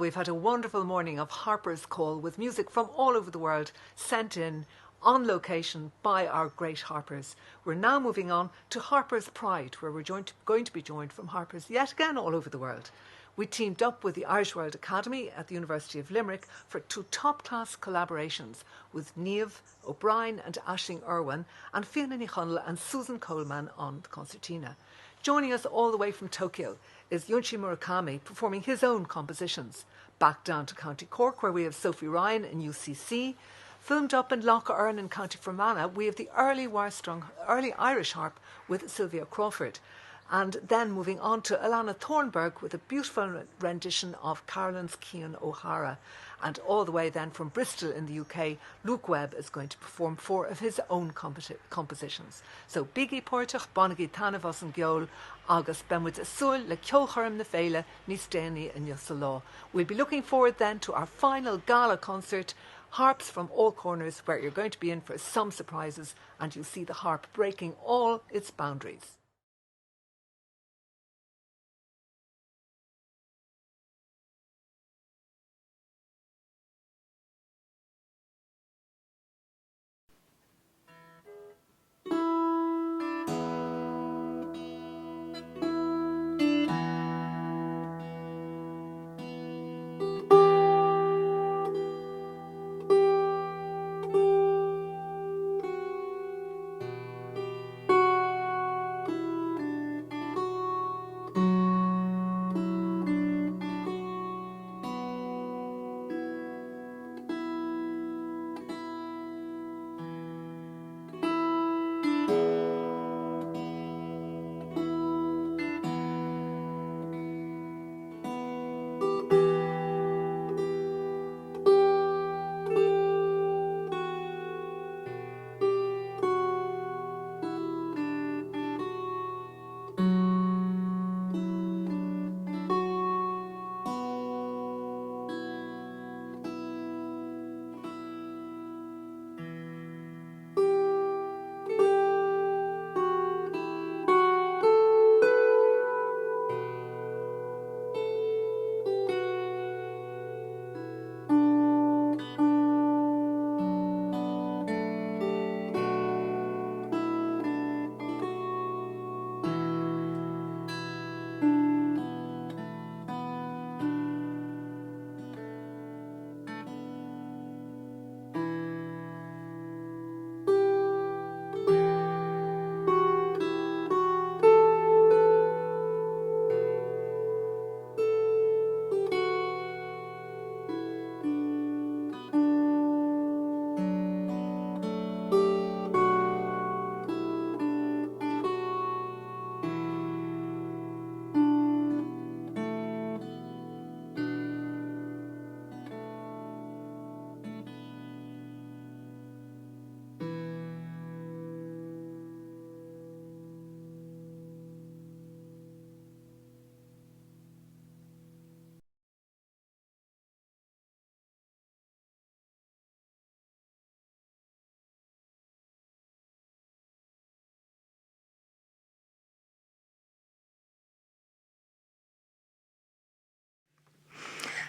we've had a wonderful morning of Harper's Call with music from all over the world sent in on location by our great Harpers. We're now moving on to Harper's Pride, where we're going to be joined from Harpers yet again all over the world. We teamed up with the Irish World Academy at the University of Limerick for 2 top-class collaborations with Niamh O'Brien and Aisling Urwin and Fiana and Susan Coleman on the concertina. Joining us all the way from Tokyo is Junshi Murakami performing his own compositions. Back down to County Cork, where we have Sophie Ryan in UCC. Filmed up in Lough, Erne in County Fermanagh, we have the early Irish harp with Sylvia Crawford. And then moving on to Alana Thornburg with a beautiful rendition of Carolan's Cian O'Hara. And all the way then from Bristol in the UK, Luke Webb is going to perform 4 of his own compositions. So Bigi Portach, Bonagi Tanavos and Giol, August Benwit Asul, Le Kyocharim na Fela, Nisteni and Yosalaw. We'll be looking forward then to our final gala concert, Harps from all corners, where you're going to be in for some surprises and you'll see the harp breaking all its boundaries.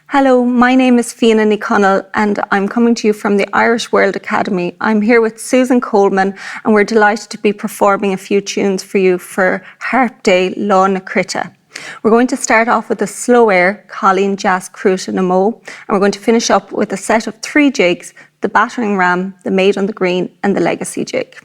Hello, my name is Fiana and I'm coming to you from the Irish World Academy. I'm here with Susan Coleman and we're delighted to be performing a few tunes for you for Harp Day Lough na Crita. We're going to start off with a slow air, Colleen Jazz Cruta na Mo, and we're going to finish up with a set of 3 jigs, the Battering Ram, the Maid on the Green and the Legacy jig.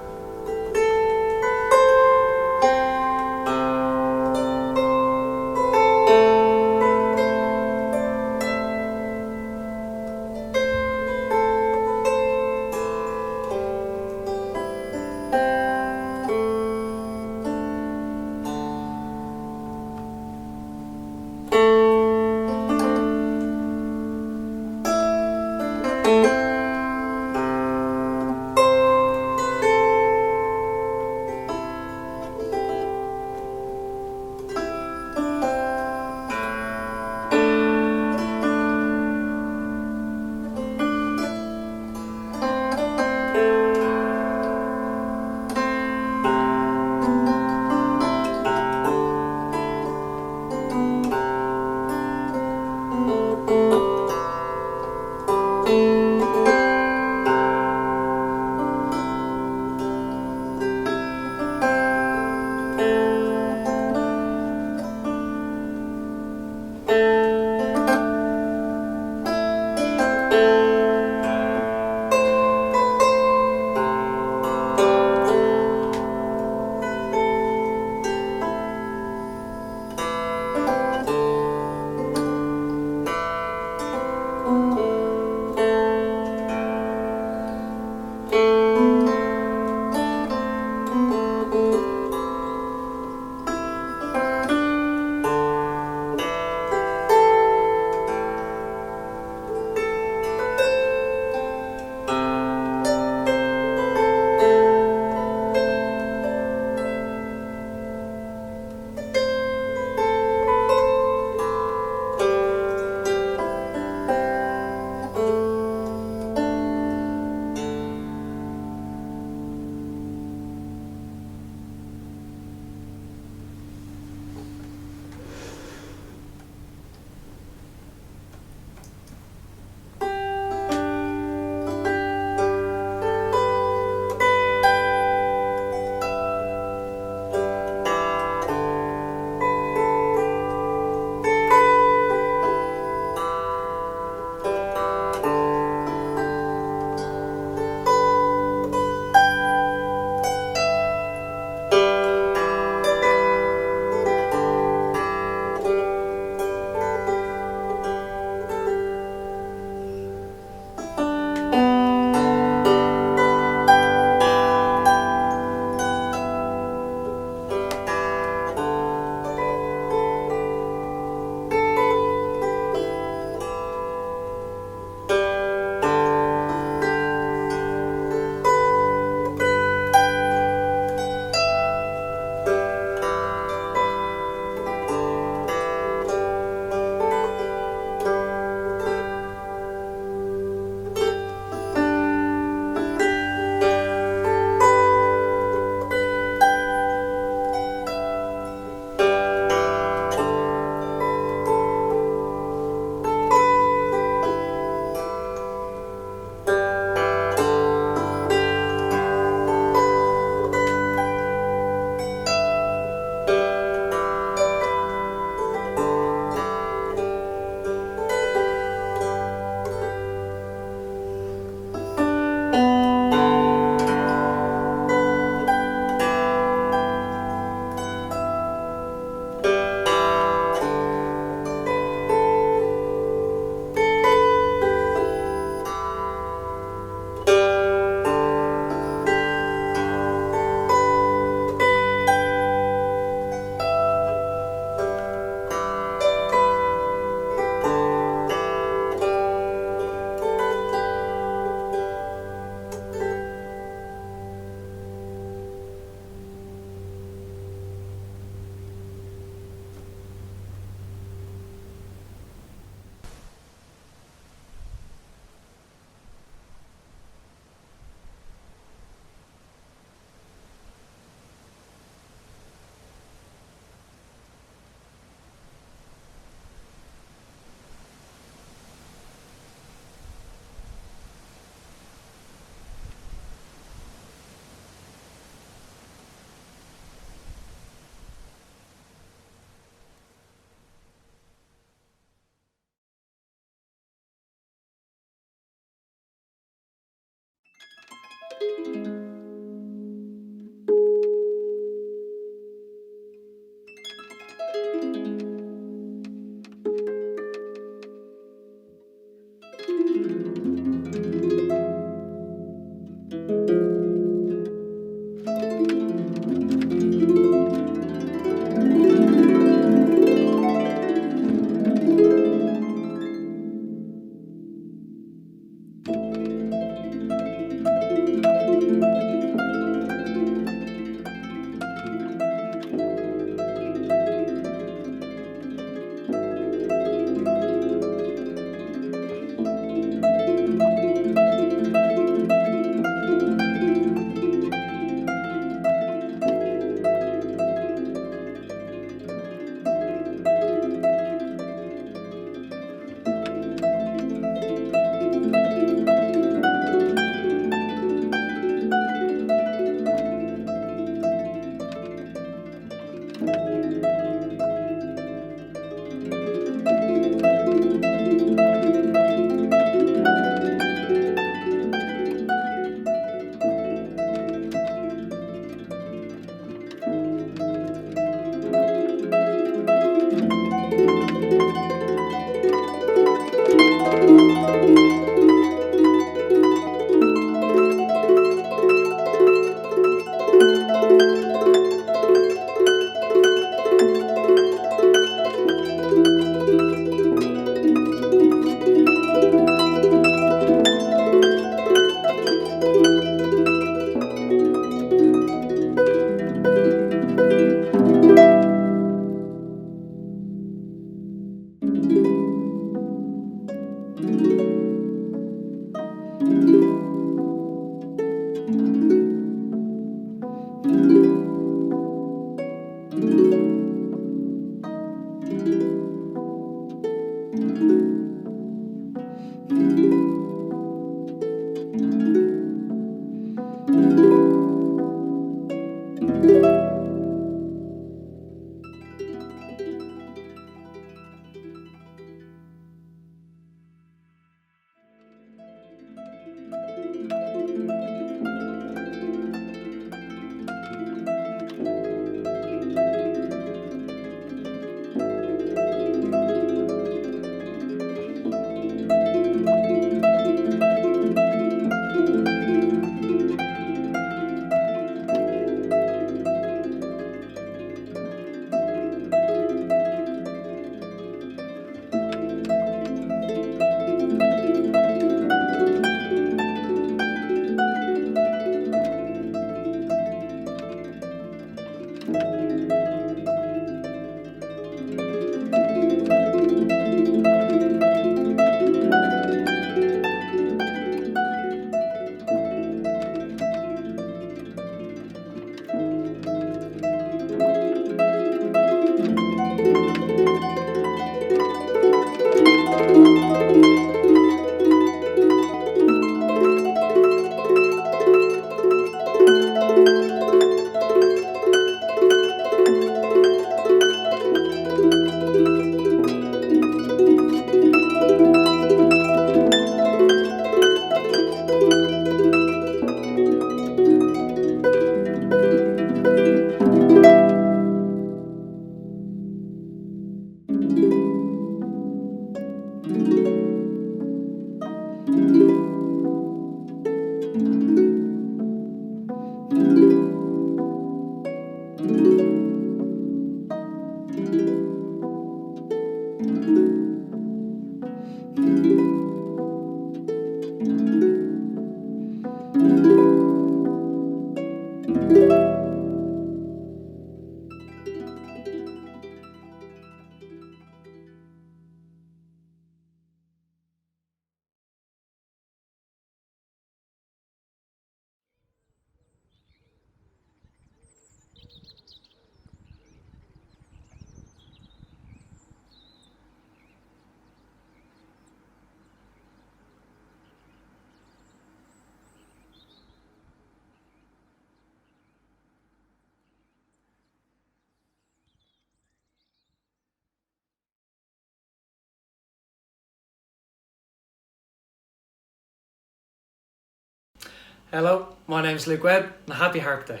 Hello, my name is Luke Webb and happy Harp Day.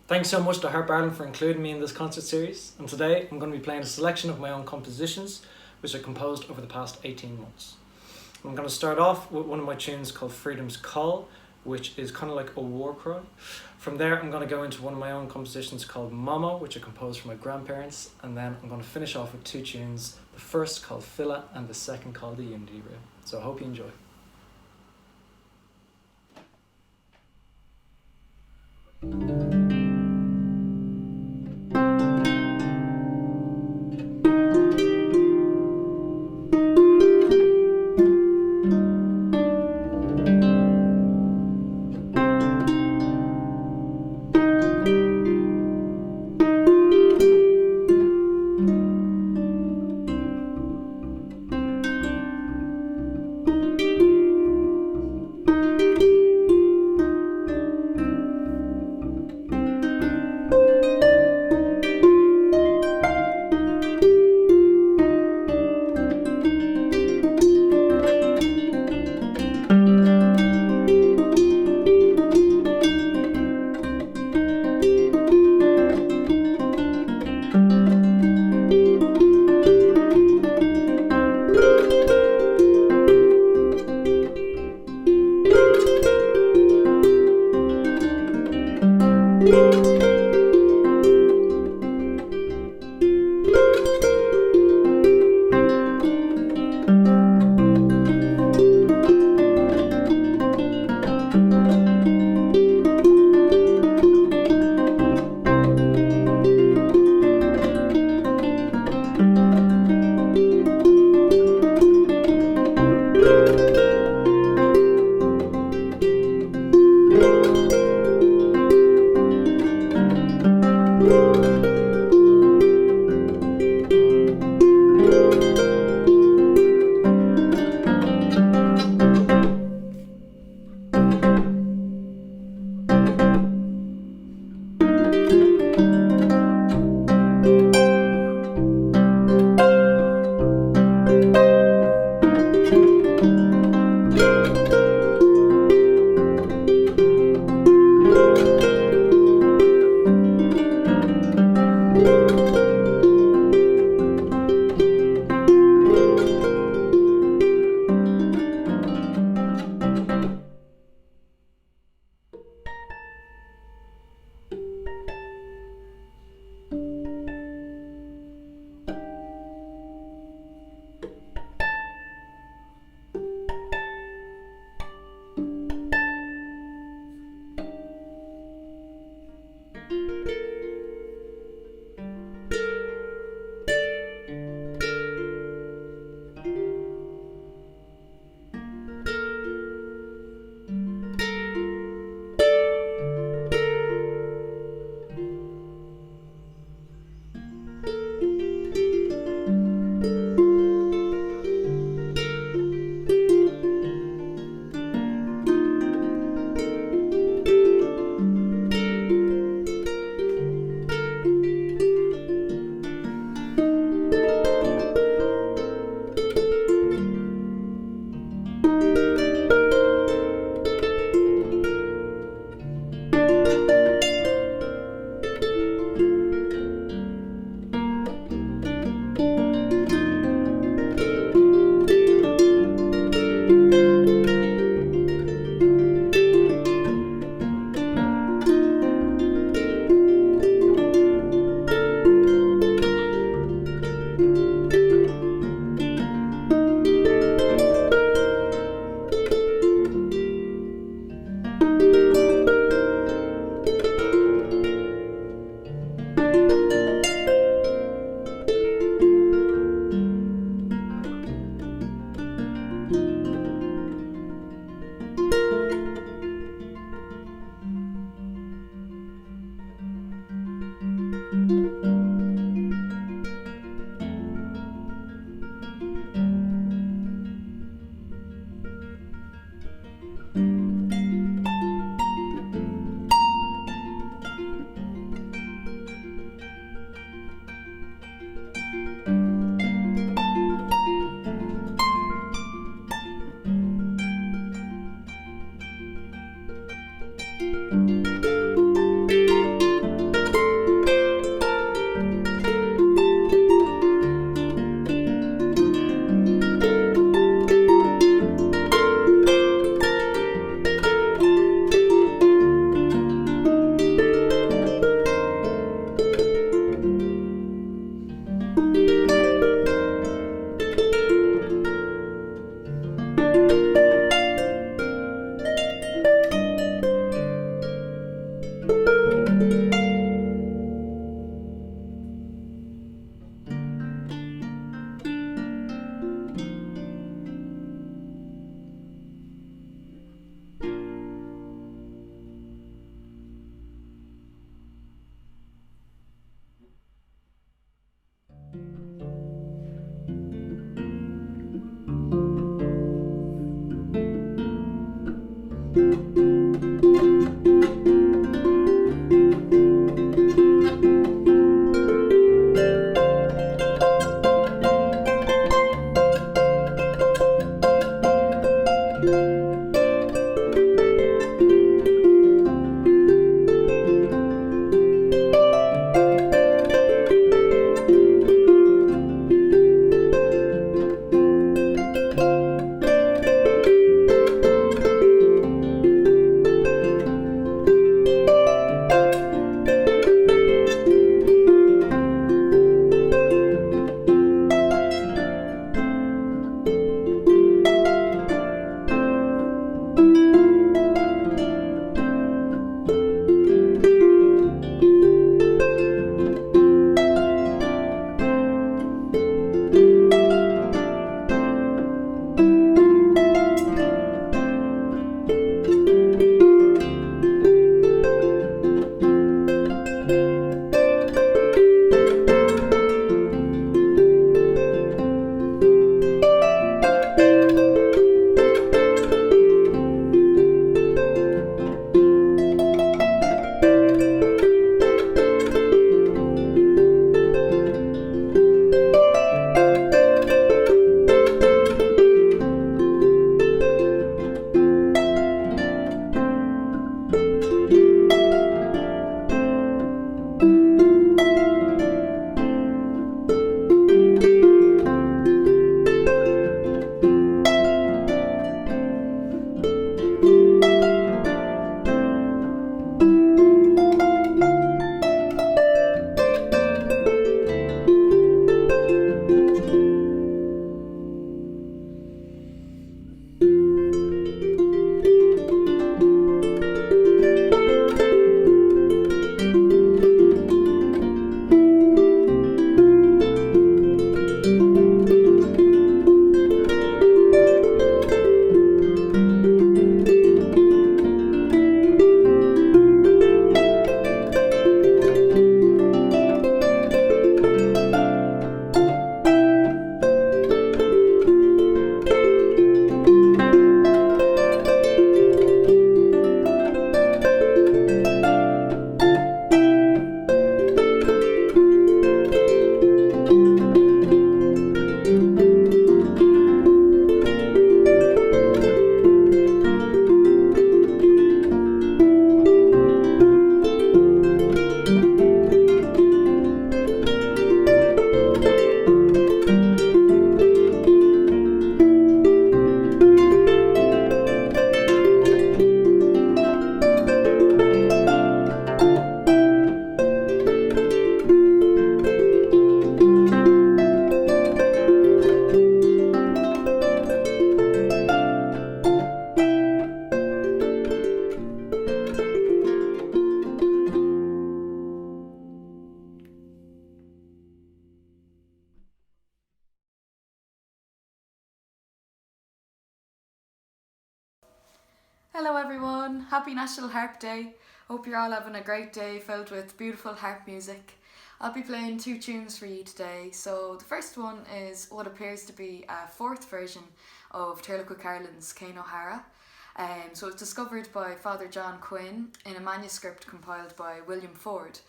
Thanks so much to Harp Ireland for including me in this concert series, and today I'm going to be playing a selection of my own compositions which are composed over the past 18 months. I'm going to start off with one of my tunes called Freedom's Call, which is kind of like a war cry. From there I'm going to go into one of my own compositions called Momo, which I composed for my grandparents, and then I'm going to finish off with two tunes, the first called Fila and the second called the Unity Reel. So I hope you enjoy. Hello everyone, happy National Harp Day. Hope you're all having a great day filled with beautiful harp music. I'll be playing 2 tunes for you today. So the first one is what appears to be a 4th version of Tyrrell Carolan's Céin O'Hara. So it's discovered by Father John Quinn in a manuscript compiled by William Ford,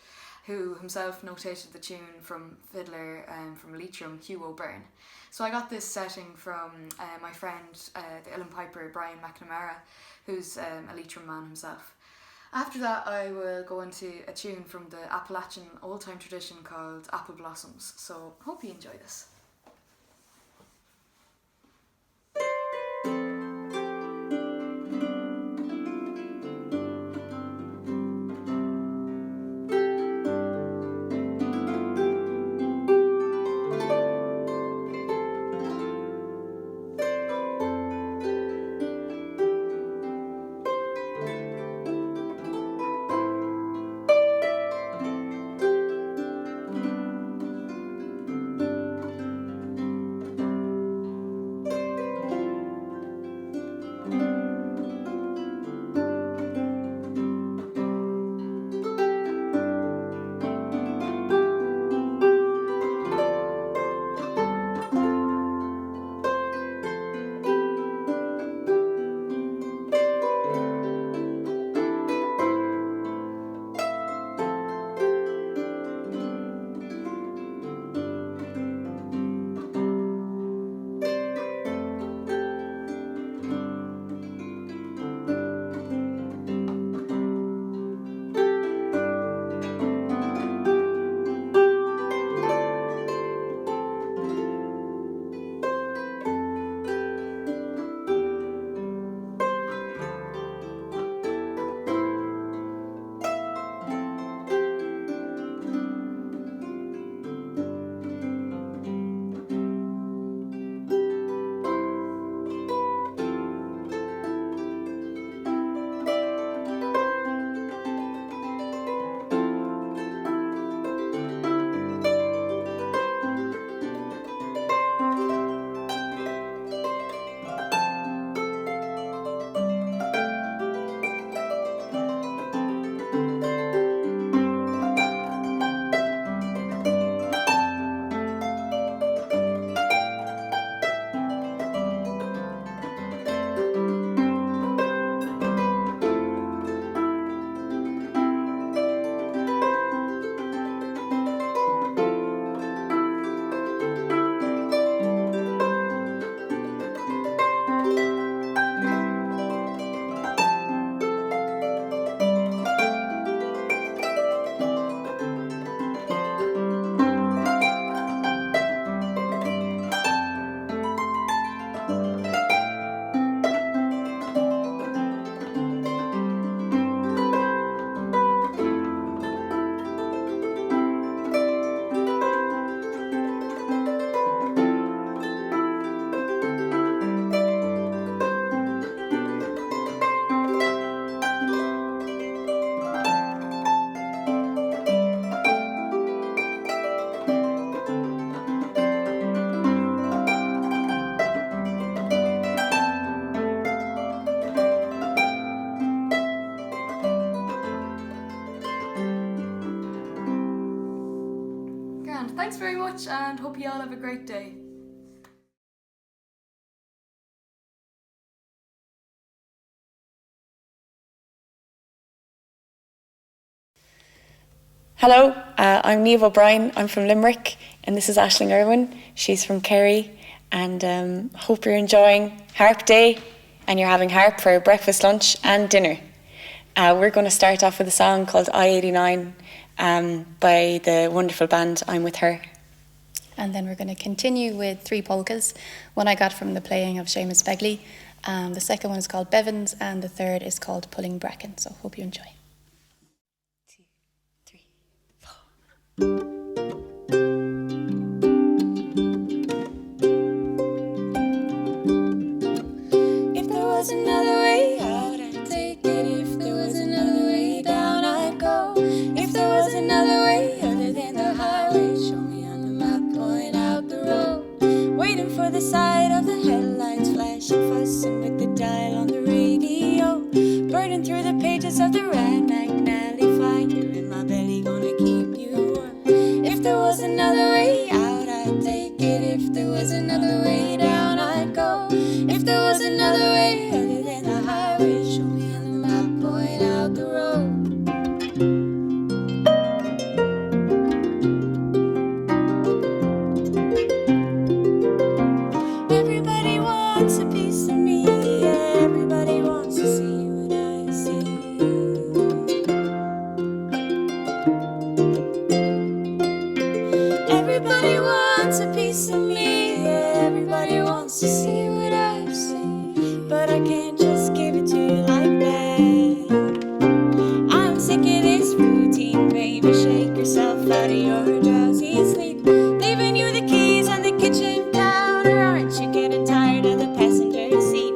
who himself notated the tune from fiddler from Leitrim, Hugh O'Byrne. So I got this setting from my friend, the uilleann piper Brian McNamara, who's a Leitrim man himself. After that, I will go into a tune from the Appalachian old-time tradition called Apple Blossoms. So hope you enjoy this. Thanks very much and hope you all have a great day. Hello, I'm Niamh O'Brien. I'm from Limerick, and this is Aisling Urwin. She's from Kerry, and hope you're enjoying Harp Day and you're having harp for breakfast, lunch, and dinner. We're going to start off with a song called I-89 by the wonderful band I'm With Her. And then we're going to continue with 3 polkas. One I got from the playing of Seamus Begley. The second one is called Bevins, and the third is called Pulling Bracken. So hope you enjoy. 2, 3, 4. If there was another way out, I'd take it. If there was another way down, I'd go. If there was another way other than the highway, show me on the map, point out the road. Waiting for the sight of the headlights flashing, fussing with the dial on the radio. traces of the red McNally fire in my belly, gonna keep you warm. If there was another way out, I'd take it. If there was another way down, I'd go. If there was another way other than the highway, show me on the map, point out the road. Everybody wants a piece of me, yeah. Everybody wants to see what I see. Everybody wants a piece of me, yeah. Everybody wants to see what I see. But I can't just give it to you like that. I'm sick of this routine, baby. Shake yourself out of your drowsy sleep. Leaving you the keys on the kitchen counter. Aren't you getting tired of the passenger seat?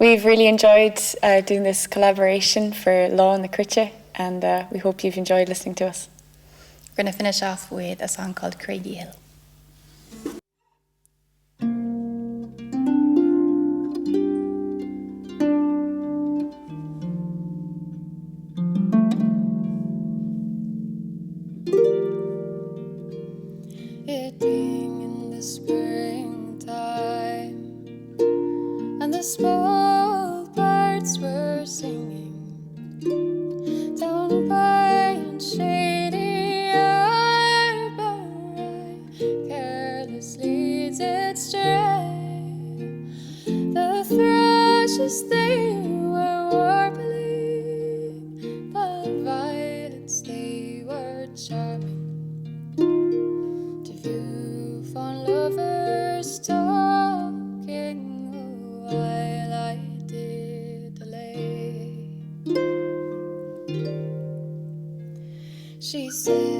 We've really enjoyed doing this collaboration for Lough and the Critcha, and we hope you've enjoyed listening to us. We're going to finish off with a song called Craigie Hill. It being in the springtime, and the small birds were singing down by unshady arbor, carelessly did stray. The thrushes they were warbling, the violets they were charming. Fond lovers talking while I did delay. She said